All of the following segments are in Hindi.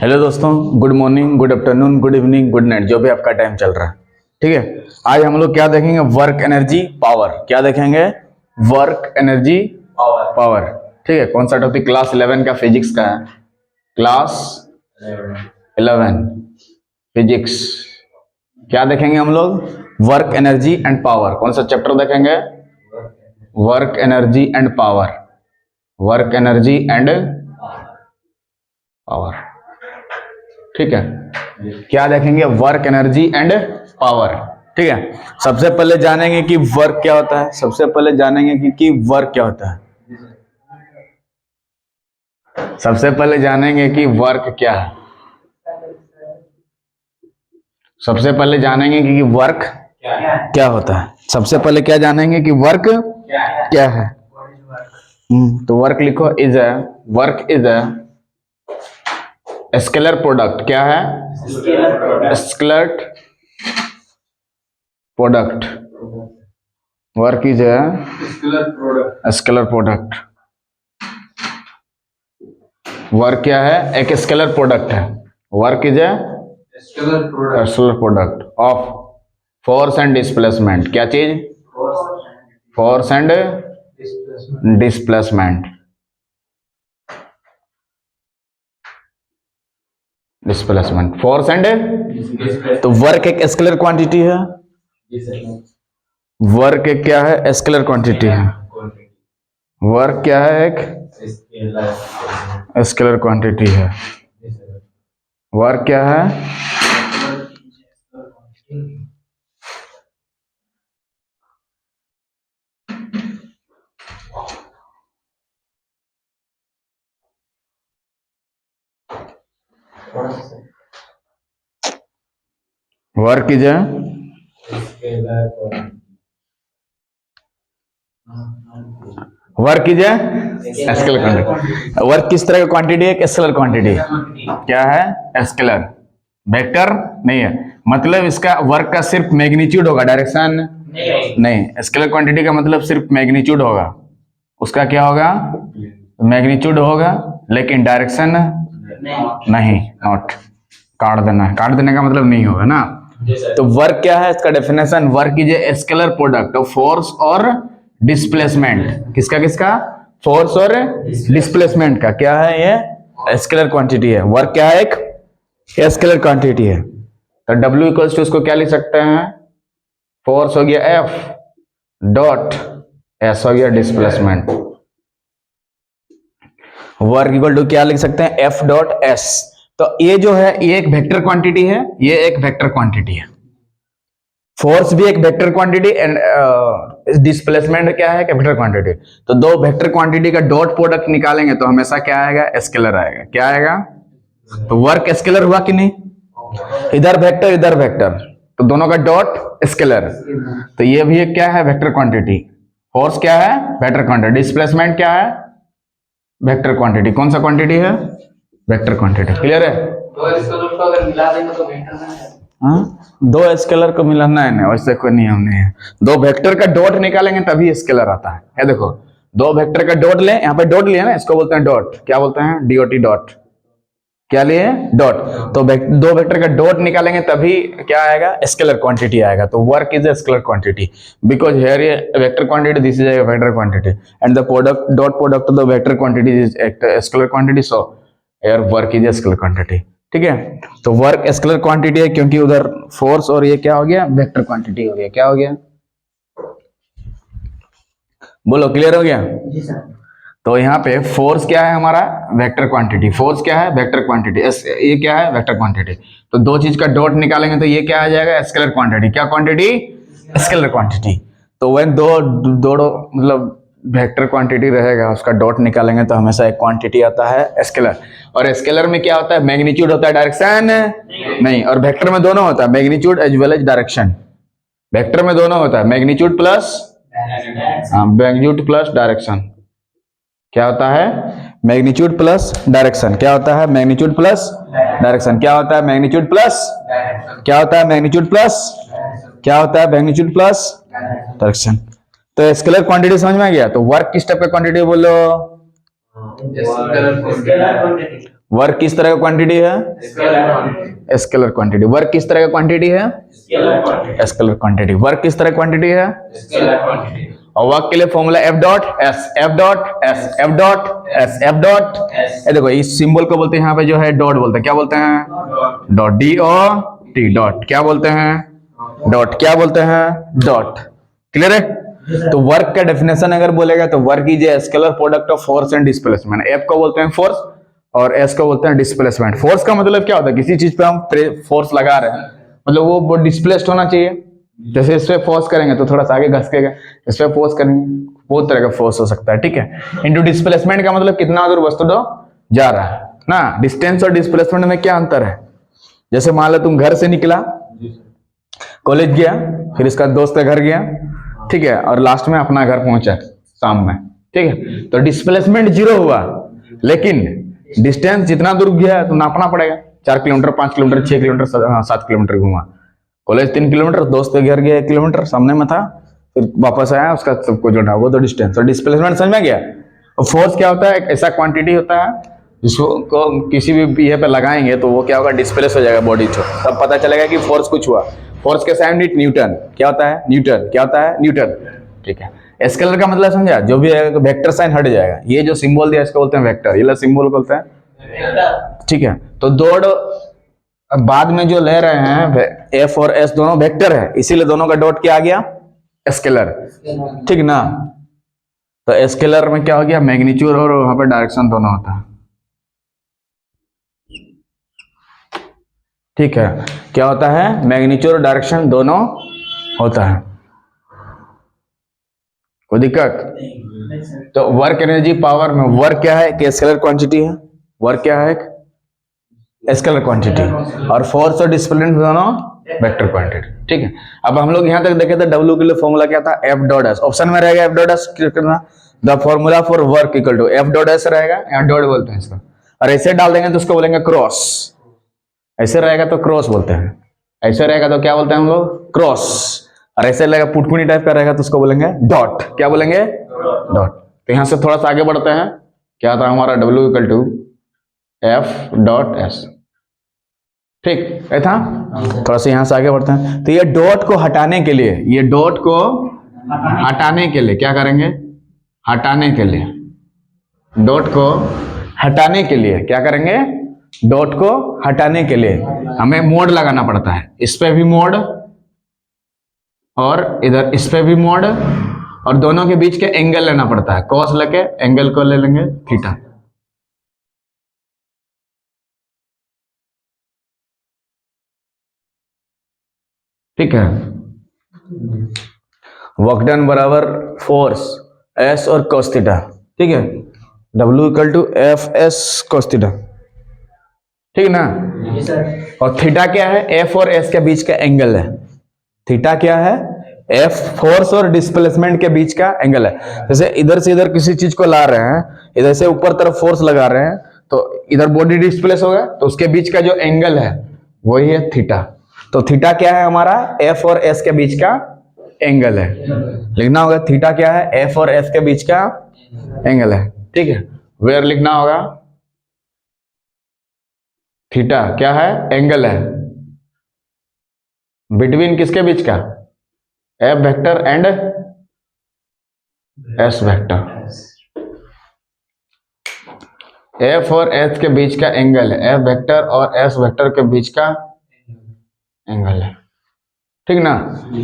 हेलो दोस्तों, good morning, good afternoon, good evening, good night, जो भी आपका टाइम चल रहा है। ठीक है, आज हम लोग क्या देखेंगे? Work energy power. क्या देखेंगे? Work energy power. ठीक है, कौन सा टॉपिक? क्लास 11 का फिजिक्स का है। Class 11 physics. क्या देखेंगे हम लोग? Work energy and power. कौन सा चैप्टर देखेंगे? Work energy and power. Work energy and power. ठीक है, क्या देखेंगे? Work energy and power. ठीक है, सबसे पहले जानेंगे कि वर्क क्या होता है। सबसे पहले जानेंगे कि वर्क क्या होता है। सबसे पहले जानेंगे कि वर्क क्या है। सबसे पहले जानेंगे कि वर्क क्या होता है। सबसे पहले क्या जानेंगे कि वर्क क्या है। तो वर्क लिखो, is a work is a scalar product. क्या है? Scalar product. Work is a scalar product. Work क्या है? एक स्केलर प्रोडक्ट है। Work is a scalar product of force and displacement. क्या चीज? Force and displacement. Displacement, force and. तो वर्क एक स्केलर क्वांटिटी है। वर्क एक क्या है? स्केलर क्वांटिटी है। वर्क क्या है? एक स्केलर क्वांटिटी है। वर्क क्या है? Work is A work is a scalar quantity. Work किस तरह का क्वांटिटी है? Scalar quantity. क्या है? स्केलर। वेक्टर नहीं है। मतलब इसका वर्क का सिर्फ मैग्नीट्यूड होगा, डायरेक्शन नहीं। स्केलर क्वांटिटी का मतलब सिर्फ मैग्नीट्यूड होगा। उसका क्या होगा? मैग्नीट्यूड होगा, लेकिन डायरेक्शन नहीं। नॉट। काट देना है। काट देने का मतलब नहीं होगा ना। तो वर्क क्या है? इसका definition, work is a scalar product of force और डिस्प्लेसमेंट। किसका किसका? फोर्स और डिस्प्लेसमेंट का। क्या है ये? स्केलर क्वांटिटी है। वर्क क्या है? एक स्केलर क्वांटिटी है। तो W इक्वल्स टू उसको क्या लिख सकते हैं? फोर्स हो गया F डॉट S हो गया डिस्प्लेसमेंट। वर्क इक्वल टू क्या लिख सकते हैं? F dot S। तो ये जो है ये एक वेक्टर क्वांटिटी है, ये एक वेक्टर क्वांटिटी है। फोर्स भी एक वेक्टर क्वांटिटी एंड डिस्प्लेसमेंट क्या है? Vector quantity. तो दो वेक्टर क्वांटिटी का डॉट प्रोडक्ट निकालेंगे तो हमेशा क्या आएगा? स्केलर आएगा। क्या आएगा? तो वर्क स्केलर हुआ कि नहीं? इधर वेक्टर इधर वेक्टर, तो दोनों का डॉट स्केलर। तो ये भी एक क्या है? Vector quantity. फोर्स क्या है? Vector quantity. डिस्प्लेसमेंट क्या है? Vector quantity. कौन सा क्वांटिटी है? Vector quantity. क्लियर है? दो स्केलर को मिलाना है ना, वैसे कोई नियम नहीं है। दो वेक्टर का डॉट निकालेंगे तभी स्केलर आता है। ये देखो, दो वेक्टर का डॉट ले, यहाँ पे डॉट लिया ना, इसको बोलते हैं डॉट। क्या बोलते हैं? DOT dot. क्या लिए? डॉट। तो दो वेक्टर का डॉट निकालेंगे तभी क्या आएगा? स्केलर क्वांटिटी आएगा। तो work is a scalar quantity because here ये vector quantity, this is a vector quantity and the product dot product of the vector quantity is scalar quantity. So here work is a scalar quantity. ठीक है, तो वर्क स्केलर क्वांटिटी है क्योंकि उधर फोर्स और ये क्या हो गया? वेक्टर क्वांटिटी हो गया। क्या हो गया? बोलो, क्लियर हो गया? जी सर। तो यहाँ पे फोर्स क्या है हमारा? Vector quantity. फोर्स क्या है? Vector quantity. ये क्या है? Vector quantity. तो दो चीज का डॉट निकालेंगे तो ये क्या आ जाएगा? Scalar quantity. क्या क्वांटिटी? Scalar quantity. तो when दो मतलब वेक्टर क्वांटिटी रहेगा, उसका डॉट निकालेंगे तो हमेशा एक क्वांटिटी आता है स्केलर। और स्केलर में क्या होता है? मैग्नीट्यूड होता है, डायरेक्शन नहीं। और वेक्टर में दोनों होता है, magnitude as well as direction. Vector में दोनों होता है, magnitude plus magnitude plus direction. क्या होता है? Magnitude plus direction. क्या होता है? Magnitude plus direction. क्या होता है? मैग्नीट्यूड प्लस क्या होता है? मैग्नीट्यूड प्लस क्या होता है? Magnitude plus direction. तो स्केलर क्वांटिटी समझ में आ गया। तो वर्क किस टाइप का क्वांटिटी बोलो? वर्क किस तरह का क्वांटिटी है? Scalar quantity. वर्क किस तरह का क्वांटिटी है? Scalar quantity. वर्क किस तरह क्वांटिटी है? और वर्क के लिए formula F dot S, F dot S, F dot S, F dot. ये देखो इस सिंबल को बोलते हैं यहाँ पे जो है डॉट बोलते हैं। क्या बोलते हैं? Dot, D O T, dot. क्या बोलते हैं? डॉट। क्या बोलते हैं? डॉट। क्लियर है? तो वर्क का डेफिनेशन अगर बोलेगा तो work is a scalar product of force and displacement. F को बोलते हैं फोर्स और एस को बोलते हैं डिस्प्लेसमेंट। फोर्स का मतलब क्या होता है? किसी चीज पे हम फोर्स लगा रहे हैं, मतलब वो डिस्प्लेस्ड होना चाहिए। जैसे इस पे फोर्स करेंगे तो थोड़ा सा आगे घसकेगा, इस पे फोर्स करेंगे, बहुत तरह का फोर्स हो सकता है, ठीक है। इनटू डिस्प्लेसमेंट का मतलब कितना दूर वस्तु जा रहा है ना। डिस्टेंस और डिस्प्लेसमेंट में क्या अंतर है? जैसे मान लो तुम घर से निकला, कॉलेज गया, फिर इसका दोस्त का घर गया, ठीक है, और लास्ट में अपना घर पहुंचा शाम में, ठीक है। तो डिस्प्लेसमेंट 0 हुआ, लेकिन डिस्टेंस जितना दूर गया तो नापना पड़ेगा। 4 किलोमीटर, 5 किलोमीटर, 6 किलोमीटर, 7 किलोमीटर घुमा। कॉलेज 3 किलोमीटर, दोस्त के घर गया 1 किलोमीटर, सामने में था, फिर वापस आया, उसका सबको जोड़ा, वो तो डिस्टेंस। और डिस्प्लेसमेंट समझ में गया। और फोर्स क्या होता है? एक ऐसा क्वांटिटी होता है जिसको किसी भी ये पे लगाएंगे तो वो क्या होगा? डिस्प्लेस हो जाएगा बॉडी से, तब पता चलेगा कि फोर्स कुछ हुआ। फोर्स के साइन यूनिट न्यूटन। क्या होता है? न्यूटन। क्या होता है? न्यूटन, ठीक है। स्केलर का मतलब समझा? जो भी है वेक्टर साइन हट जाएगा। ये जो सिंबल दिया इसको बोलते हैं वेक्टर, ये सिंबल बोलते हैं, ठीक है। तो दौड़ बाद में जो ले रहे हैं एफ और एस दोनों वेक्टर है, इसीलिए दोनों का डॉट क्या आ गया? स्केलर, ठीक ना। तो स्केलर में क्या हो गया? मैग्नीट्यूड और वहां पर डायरेक्शन दोनों होता है, ठीक है। क्या होता है? मैग्नीट्यूड और डायरेक्शन दोनों होता है। कोई दिक्कत? तो वर्क एनर्जी पावर में वर्क क्या है? कि स्केलर क्वांटिटी है। वर्क क्या है? Scalar quantity. और फोर्स और डिस्प्लेसमेंट दोनों वेक्टर क्वांटिटी, ठीक है। अब हम लोग यहां तक देखे थे डब्ल्यू के लिए फॉर्मूला क्या था? F dot S. ऑप्शन में रहेगा एफ डॉट एस करना, the formula for work equal to F dot S रहेगा, यहाँ डॉट बोलते हैं इसको। और ऐसे डाल देंगे तो उसको बोलेंगे क्रॉस। ऐसे रहेगा तो क्रॉस बोलते हैं, ऐसे रहेगा तो क्या बोलते हैं हम लोग? क्रॉस। और ऐसे रहेगा पुटकुनी टाइप का रहेगा तो उसको बोलेंगे डॉट। क्या बोलेंगे? डॉट। तो यहां से थोड़ा सा आगे बढ़ते हैं। क्या था हमारा? W equal to F dot S, ठीक है था। थोड़ा सा यहां से आगे बढ़ते हैं। तो ये डॉट को हटाने के लिए, ये डॉट को हटाने के लिए क्या करेंगे? हटाने के लिए, डॉट को हटाने के लिए क्या करेंगे? डॉट को हटाने के लिए हमें मोड लगाना पड़ता है। इस पे भी मोड और इधर इस पे भी मोड, और दोनों के बीच के एंगल लेना पड़ता है। कॉस लेके एंगल को ले लेंगे थीटा। ठीक है। वर्क डन बराबर फोर्स एस और cos थीटा, ठीक है। W equal to F S cos theta, ठीक है ना। और थीटा क्या है? एफ और एस के बीच का एंगल है। थीटा क्या है? एफ फोर्स और डिस्प्लेसमेंट के बीच का एंगल है। जैसे इधर से इधर किसी चीज को ला रहे हैं, इधर से ऊपर तरफ फोर्स लगा रहे हैं तो इधर बॉडी डिस्प्लेस होगा, तो उसके बीच का जो एंगल है वही है थीटा। तो थीटा क्या है हमारा? एफ और एस के बीच का एंगल है। लिखना होगा थीटा क्या है? एफ और एस के बीच का एंगल है, ठीक है। वेयर लिखना होगा थीटा क्या है? एंगल है बिटवीन किसके बीच का? F vector and S vector. F और एस के बीच का एंगल है, एफ वेक्टर और एस वेक्टर के बीच का एंगल है, ठीक ना।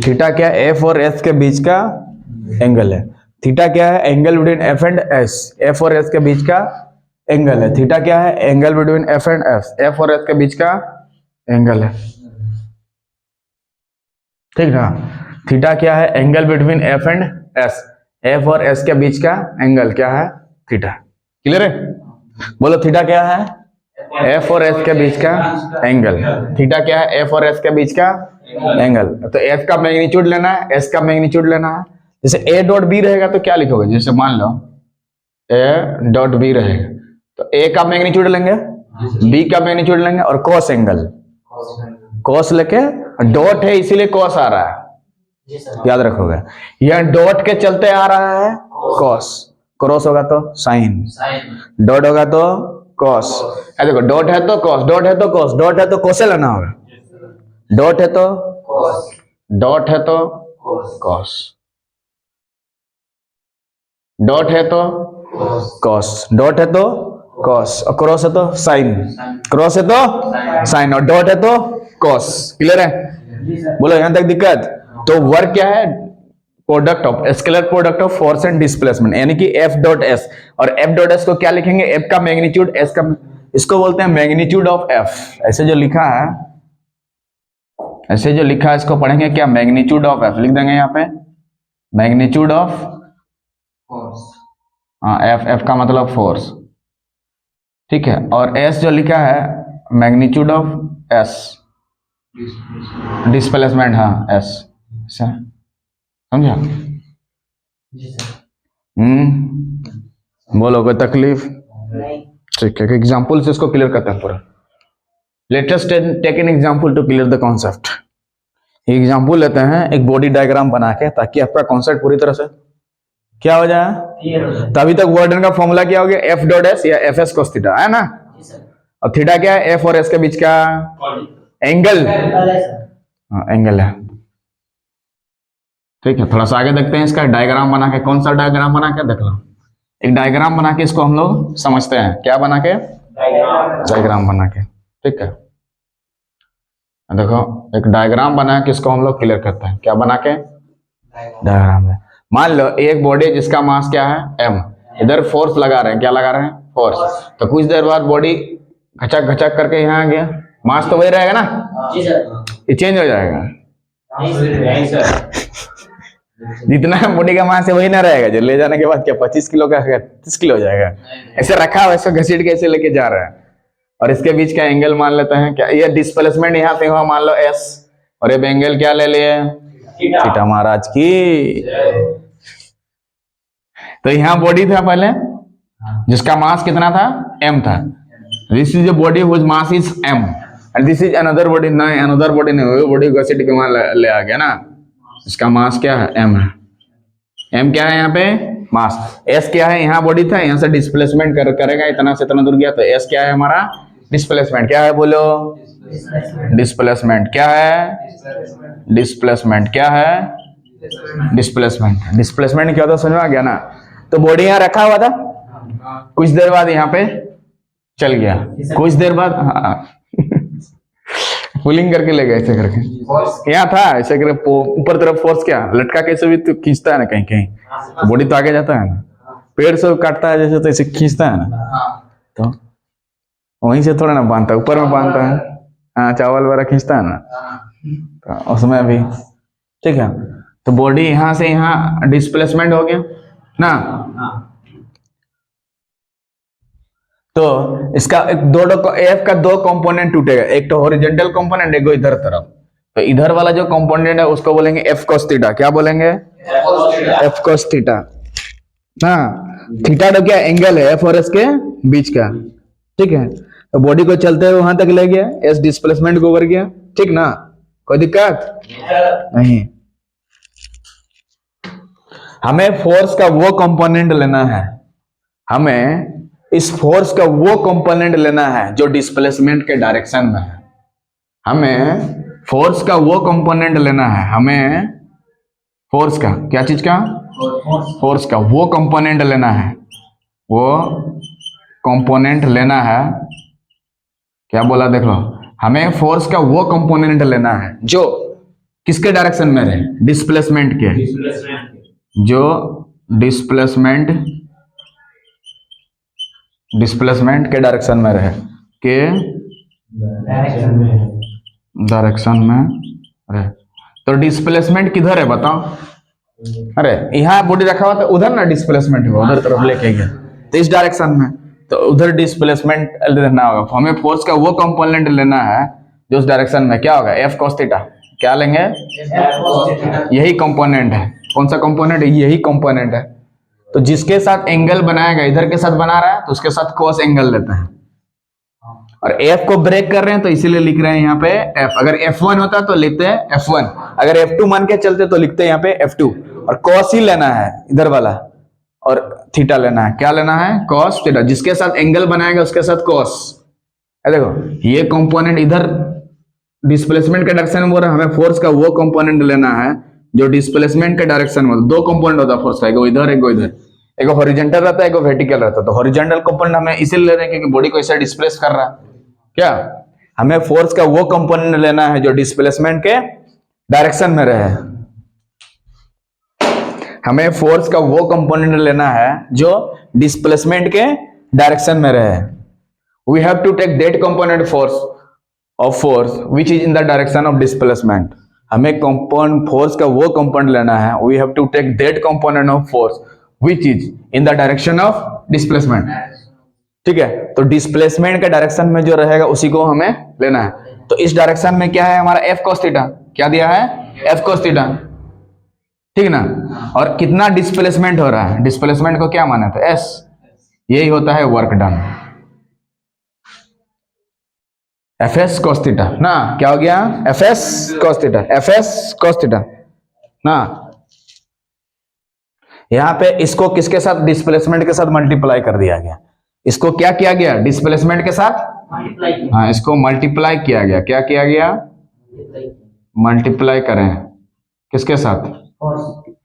थीटा क्या है? एफ और एस के बीच का एंगल है। थीटा क्या है? Angle between F and S, F और एस के बीच का एंगल है। थीटा क्या है? Angle between F and S, F और एस के बीच का एंगल है, ठीक ना। थीटा क्या है? Angle between F and S, F और एस के बीच का एंगल क्या है? थीटा। क्लियर है? बोलो थीटा क्या है? एफ और एस के बीच का एंगल। थीटा क्या है? एफ और एस के बीच का एंगल। तो एफ का मैग्नीट्यूड लेना है, एस का मैग्नीट्यूड लेना है। जैसे ए डॉट बी रहेगा तो क्या लिखोगे? जैसे मान लो ए डॉट बी रहेगा तो ए का मैग्नीट्यूड लेंगे, बी का मैग्नीट्यूड लेंगे और कॉस एंगल, कॉस लेके, डॉट है इसीलिए कॉस आ रहा है, याद रखोगे। यह डॉट के चलते आ रहा है कॉस, क्रॉस होगा तो साइन, डॉट होगा तो कॉस। देखो डॉट है तो कॉस, डॉट है तो कॉस, डॉट है तो कोसे लेना होगा, डॉट है तो डॉट है तो कॉस, डॉट है तो कॉस, डॉट है तो कॉस, और क्रॉस है तो साइन, क्रॉस है तो साइन, और डॉट है तो कॉस। क्लियर है? बोलो यहां तक दिक्कत? तो वर्क क्या है? Product of scalar product of force and displacement, यानी कि एफ डॉट एस। और एफ डॉट एस को क्या लिखेंगे? एफ का मैग्नीट्यूड, एस का, इसको बोलते हैं मैग्नीट्यूड ऑफ एफ। ऐसे जो लिखा है, ऐसे जो लिखा है इसको पढ़ेंगे क्या? मैग्नीट्यूड ऑफ एफ लिख देंगे यहाँ पे, मैग्नीट्यूड ऑफ फोर्स। हाँ, एफ, एफ का मतलब फोर्स, ठीक है। और एस जो लिखा है मैग्नीट्यूड ऑफ एस, डिस्प्लेसमेंट, हाँ एस, समझा? बोलो कोई तकलीफ? ठीक है, एग्जाम्पल से इसको क्लियर करते हैं पूरा। Let us take an example to clear the concept. Example लेते हैं एक बॉडी डायग्राम बना के, ताकि आपका कॉन्सेप्ट पूरी तरह से क्या हो जाए। तभी तक वर्डन का फॉर्मूला क्या हो गया? एफ डॉट एस या एफ एस कोस थीटा, है ना? और थीटा क्या है? एफ और एस के बीच का एंगल, हाँ एंगल है, ठीक है। थोड़ा सा आगे देखते हैं इसका डायग्राम बना के। कौन सा डायग्राम बना के? देख लो, एक डायग्राम बना के इसको हम लोग समझते हैं। क्या बना के? डायग्राम बना के, ठीक है। देखो एक डायग्राम बना के इसको हम लोग क्लियर करते हैं। क्या बना के? डायग्राम है। मान लो एक बॉडी जिसका मास क्या है? m, इधर फोर्स लगा रहे हैं, क्या लगा रहे हैं? फोर्स। तो कुछ देर बाद बॉडी घचक घचक करके यहाँ आ गया, मास तो वही रहेगा ना? ये चेंज हो जाएगा? जितना बॉडी का मास है वही ना रहेगा, जो ले जाने के बाद क्या 25 किलो का 30 किलो हो जाएगा? ऐसे रखा हुआ, ऐसे घसीट के ऐसे लेके जा रहा है। और इसके बीच का एंगल मान लेते हैं क्या? ये डिस्प्लेसमेंट यहाँ से हुआ, मान लो s, और ये एंगल क्या ले लिए? थीटा। महाराज की। तो यहाँ बॉडी था पहले जिसका मास कितना था? m था। This is a body whose mass is m and this is another body। नहीं, another body नहीं, वो बॉडी घसीट के वहां ले आ गया ना। इसका मास क्या है? m है। m क्या है यहाँ पे? मास। s क्या है? यहाँ बॉडी था, यहाँ से डिस्प्लेसमेंट करेगा, इतना से इतना दूर गया, तो s क्या है हमारा? डिस्प्लेसमेंट। क्या है बोलो? डिस्प्लेसमेंट। क्या है? डिस्प्लेसमेंट। क्या है? डिस्प्लेसमेंट। डिस्प्लेसमेंट क्या होता है समझ में आ गया ना? तो बॉडी यहाँ रखा हुआ था, कुछ देर बाद यहाँ पे चल गया, कुछ देर बाद पुलिंग करके ले गए, ऐसे करके यहाँ था, ऐसे करके ऊपर तरफ फोर्स क्या लटका कैसे भी तो खींचता है ना, कहीं कहीं बॉडी तो आगे जाता है ना, पेड़ से काटता है जैसे तो ऐसे खींचता है ना, तो वहीं से थोड़ा ना बांधता है, ऊपर में बांधता है, हाँ चावल वगैरह खींचता है ना, तो उसमें भी ठीक है। तो बॉडी यहाँ से यहाँ डिस्प्लेसमेंट हो गया ना। तो इसका एफ का दो कंपोनेंट टूटेगा, एक तो हॉरिजॉन्टल कंपोनेंट, एक इधर तरफ। तो इधर वाला जो कंपोनेंट है उसको बोलेंगे एफ कोस थीटा। क्या बोलेंगे? F cos theta. हाँ, थीटा तो क्या एंगल है एफ और एस के बीच का, ठीक है। तो बॉडी को चलते हुए वहां तक ले गया, एस डिस्प्लेसमेंट को ओवर गया, ठीक ना? कोई दिक्कत नहीं। हमें फोर्स का वो कंपोनेंट लेना है, हमें इस फोर्स का वो कंपोनेंट लेना है जो डिस्प्लेसमेंट के डायरेक्शन में है। हमें फोर्स का वो कंपोनेंट लेना है, हमें फोर्स का क्या चीज का? फोर्स का वो कंपोनेंट लेना है, वो कंपोनेंट लेना है। क्या बोला देख लो, हमें फोर्स का वो कंपोनेंट लेना है जो किसके डायरेक्शन में रहे? डिस्प्लेसमेंट के, जो डिस्प्लेसमेंट के डायरेक्शन में रहे, के डायरेक्शन में रहे। तो डिस्प्लेसमेंट किधर है बताओ? अरे यहाँ बॉडी रखा हुआ था, उधर ना डिस्प्लेसमेंट हुआ, उधर तरफ लेके गया, तो इस डायरेक्शन में, तो उधर डिस्प्लेसमेंट लेना होगा। हमें फोर्स का वो कंपोनेंट लेना है जो उस डायरेक्शन में, क्या होगा? F cos theta. क्या लेंगे? यही कंपोनेंट है। कौन सा कंपोनेंट है? यही कंपोनेंट है। तो जिसके साथ एंगल बनाएगा, इधर के साथ बना रहा है तो उसके साथ कोस एंगल लेते हैं। और एफ को ब्रेक कर रहे हैं तो इसीलिए लिख रहे हैं यहाँ पे एफ। अगर F1 होता तो लिखते हैं F1, अगर F2 मान के चलते तो लिखते हैं यहाँ पे F2। और कोस ही लेना है इधर वाला, और थीटा लेना है। क्या लेना है? Cos theta. जिसके साथ एंगल बनाएगा उसके साथ कॉस। देखो ये कंपोनेंट इधर डिस्प्लेसमेंट के डायरेक्शन में बोल रहा है, हमें फोर्स का वो कंपोनेंट लेना है जो डिस्प्लेसमेंट के डायरेक्शन में। दो कंपोनेंट होता है फोर्स का, एक इधर एक इधर, एक हॉरिजॉन्टल रहता है एक वर्टिकल रहता है। तो हॉरिजॉन्टल कंपोनेंट हमें इसीलिए ले रहे हैं क्योंकि बॉडी को ऐसे डिस्प्लेस कर रहा है। क्या हमें फोर्स का वो कंपोनेंट लेना है जो डिस्प्लेसमेंट के डायरेक्शन में रहे। हमें फोर्स का वो कंपोनेंट लेना है जो डिस्प्लेसमेंट के डायरेक्शन में रहे। We have to take that component force which is in the direction of displacement. हमें कंपोनेंट फोर्स का वो कंपोनेंट लेना है। We have to take that component of force which is in the direction of displacement. ठीक है, तो डिस्प्लेसमेंट के डायरेक्शन में जो रहेगा उसी को हमें लेना है। तो इस डायरेक्शन में क्या है हमारा एफ cos थीटा। क्या दिया है? F cos theta. ठीक ना। और कितना डिस्प्लेसमेंट हो रहा है? डिस्प्लेसमेंट को क्या माना था? एस। यही होता है work done. F S cos theta ना। क्या हो गया? F S cos theta, F S cos theta ना। यहां पे इसको किसके साथ? डिस्प्लेसमेंट के साथ मल्टीप्लाई कर दिया गया। इसको क्या किया गया? डिस्प्लेसमेंट के साथ हाँ, इसको मल्टीप्लाई किया गया। क्या किया गया? मल्टीप्लाई करें किसके साथ?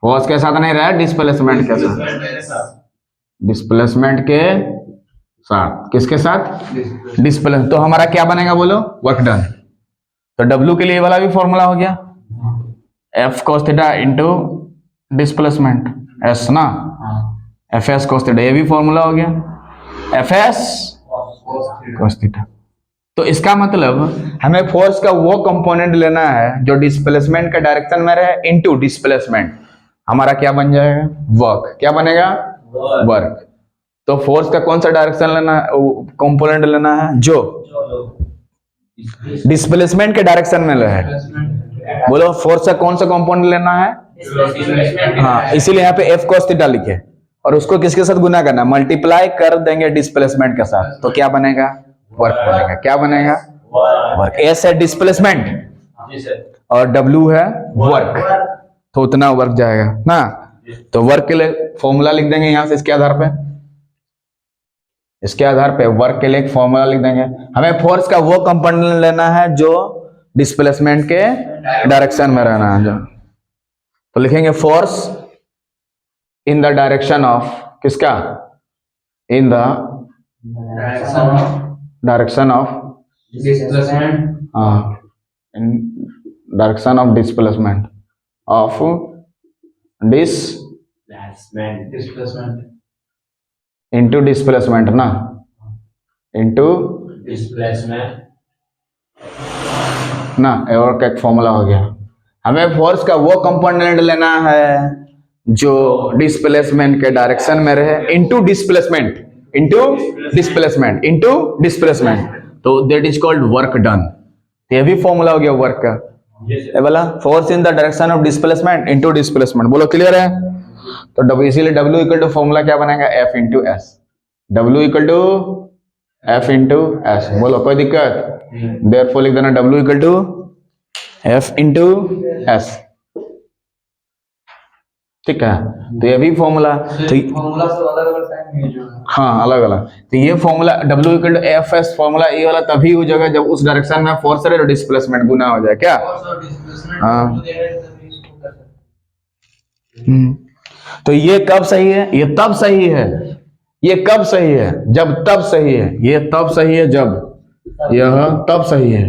फोर्स के साथ नहीं रहा, डिस्प्लेसमेंट के साथ। डिस्प्लेसमेंट के साथ किसके साथ? डिस्प्लेस। तो हमारा क्या बनेगा बोलो? Work done. तो W के लिए वाला भी फॉर्मूला हो गया, F cos theta into displacement S ना, एफ एस cos थीटा। ये भी फॉर्मूला हो गया, एफ एस cos थीटा। तो इसका मतलब हमें फोर्स का वो कंपोनेंट लेना है जो डिस्प्लेसमेंट के डायरेक्शन में रहे इनटू डिस्प्लेसमेंट। हमारा क्या बन जाएगा? वर्क। क्या बनेगा? वर्क। तो फोर्स का कौन सा डायरेक्शन लेना है? कंपोनेंट लेना है जो डिस्प्लेसमेंट के डायरेक्शन में रहे। बोलो फोर्स का कौन सा कंपोनेंट लेना है? हाँ, इसीलिए यहाँ पे एफ cos थीटा लिखे और उसको किसके साथ गुना करना? मल्टीप्लाई कर देंगे डिस्प्लेसमेंट के साथ। तो क्या बनेगा? वर्क बनेगा। क्या बनेगा? वर्क। एस है डिस्प्लेसमेंट और W है वर्क, तो उतना वर्क जाएगा ना। तो वर्क के लिए फॉर्मूला लिख देंगे यहां से। इसके आधार पे वर्क के लिए एक फॉर्मूला लिख देंगे। हमें फोर्स का वो कंपोनेंट लेना है जो डिस्प्लेसमेंट के डायरेक्शन में रहना है जो। तो लिखेंगे force in the direction of किसका? In the direction of in direction of displacement of displacement into displacement ना, इंटू डिस्प्लेसमेंट ना। और एक फॉर्मूला हो गया। हमें फोर्स का वो कंपोनेंट लेना है जो डिस्प्लेसमेंट के डायरेक्शन में रहे इनटू डिस्प्लेसमेंट इंटू डिस्प्लेसमेंट। तो that is called work done. ये भी फॉर्मूला हो गया वर्क का। ये वाला force in the direction of displacement into displacement. बोलो क्लियर है? तो W इसीलिए W इक्वल टू फॉर्मूला क्या बनेगा? F into S. W equal to F into S. बोलो कोई दिक्कत? देयरफॉर लिख देना W equal to F into S. ठीक है, तो ये भी फॉर्मूला। तो फॉर्मूला से अलग अलग टाइम यूज होगा। हाँ, अलग अलग। तो ये formula W equal to F S formula ये वाला तभी यूज होगा जब उस डायरेक्शन में फोर्स रहे तो डिस्प्लेसमेंट गुना हो जाए। क्या? हाँ। तो ये कब सही है? ये तब सही है। ये कब सही है? जब तब सही है। ये तब सही है जब यह तब सही है।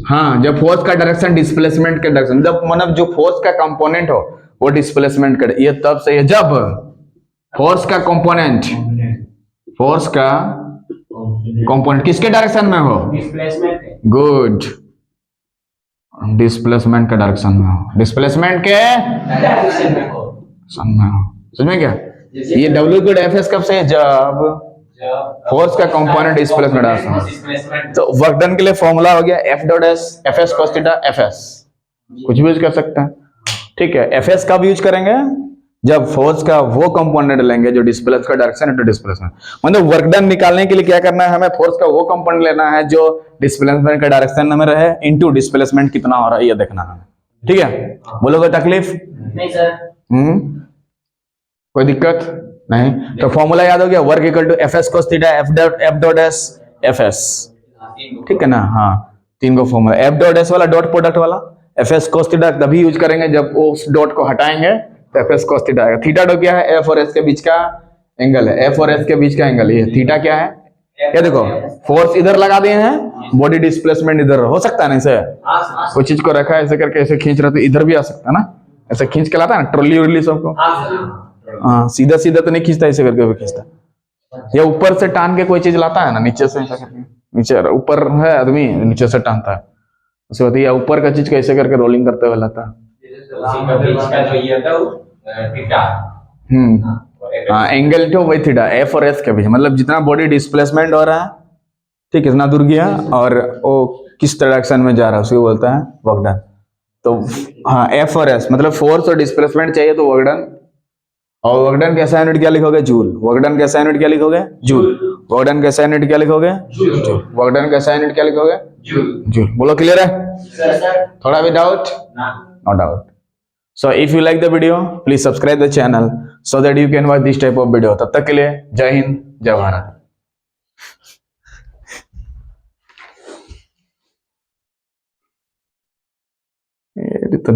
हाँ, जब फोर्स का डायरेक्शन डिस्प्लेसमेंट के डायरेक्शन, जब मतलब जो फोर्स का कंपोनेंट हो वो डिस्प्लेसमेंट करे। ये तब सही है जब फोर्स का कंपोनेंट किसके डायरेक्शन में हो? गुड, डिस्प्लेसमेंट के डायरेक्शन में हो। डिस्प्लेसमेंट के डायरेक्शन में हो। समझ में क्या? ये W इक्वल एफ एस कब से है? जब फोर्स का कंपोनेंट डिस्प्लेसमेंट डायरेक्शन। तो वर्क डन के लिए फॉर्मूला हो गया F dot S, F S cos theta F S. कुछ भी यूज कर सकते हैं। ठीक है, एफ एस कब यूज करेंगे? जब फोर्स का वो कंपोनेंट लेंगे जो डिस्प्लेस का डायरेक्शन इनटू डिस्प्लेसमेंट। मतलब वर्क डन निकालने के लिए क्या करना है? हमें फोर्स का वो कंपोनेंट लेना है जो डिस्प्लेसमेंट का डायरेक्शन में रहे इनटू डिस्प्लेसमेंट कितना हो रहा है ये देखना है। ठीक है, बोलोगे तकलीफ? नहीं सर। कोई दिक्कत नहीं? तो फॉर्मूला याद हो गया, work equal to F S cos theta F dot S F S, ठीक है ना? हाँ, तीन को फॉर्मूला, एफ डॉट एस वाला डॉट प्रोडक्ट वाला, एफ एस कोस थीटा तभी यूज करेंगे जब उस डॉट को हटाएंगे तो एफ एस कोस थीटा आएगा। थीटा तो क्या है? एफ और एस के बीच का एंगल है, एफ और एस के बीच का एंगल। ये थीटा क्या है? क्या देखो, फोर्स इधर लगा दिए हैं, बॉडी डिस्प्लेसमेंट इधर हो सकता है ना? ऐसे कोई चीज को रखा है ऐसे करके, ऐसे खींच रहे तो इधर भी आ सकता है ना? ऐसे खींच के लाता है ना ट्रॉली उरली सबको। हाँ, सीधा सीधा तो नहीं खींचता, ऐसे करके भी खींचता। या ऊपर से टान के कोई चीज लाता है ना, नीचे से ऐसा करके, नीचे ऊपर है आदमी, नीचे से टानता है, उसके बाद या ऊपर का चीज कैसे करके रोलिंग करते हुए लाता है। हाँ, एंगल तो वही थीटा, एफ और एस के बीच, मतलब जितना बॉडी डिस्प्लेसमेंट हो रहा है, ठीक, कितना दूर गया और वो किस डायरेक्शन में जा रहा है, उसको बोलता है वर्क डन। तो हाँ, एफ और एस मतलब फोर्स और डिस्प्लेसमेंट चाहिए तो वर्क डन। और वर्क डन कैसा यूनिट क्या लिखोगे? जूल। वर्क डन कैसा यूनिट क्या लिखोगे? जूल। वर्क डन कैसा यूनिट क्या लिखोगे? जूल। वर्क डन कैसा यूनिट क्या लिखोगे? जूल। जूल। बोलो, क्लियर है? थोड़ा भी doubt? No doubt. So if you like the video, please subscribe the channel so that you can watch this type of video. तब तक के लिए जय हिंद, जय भारत।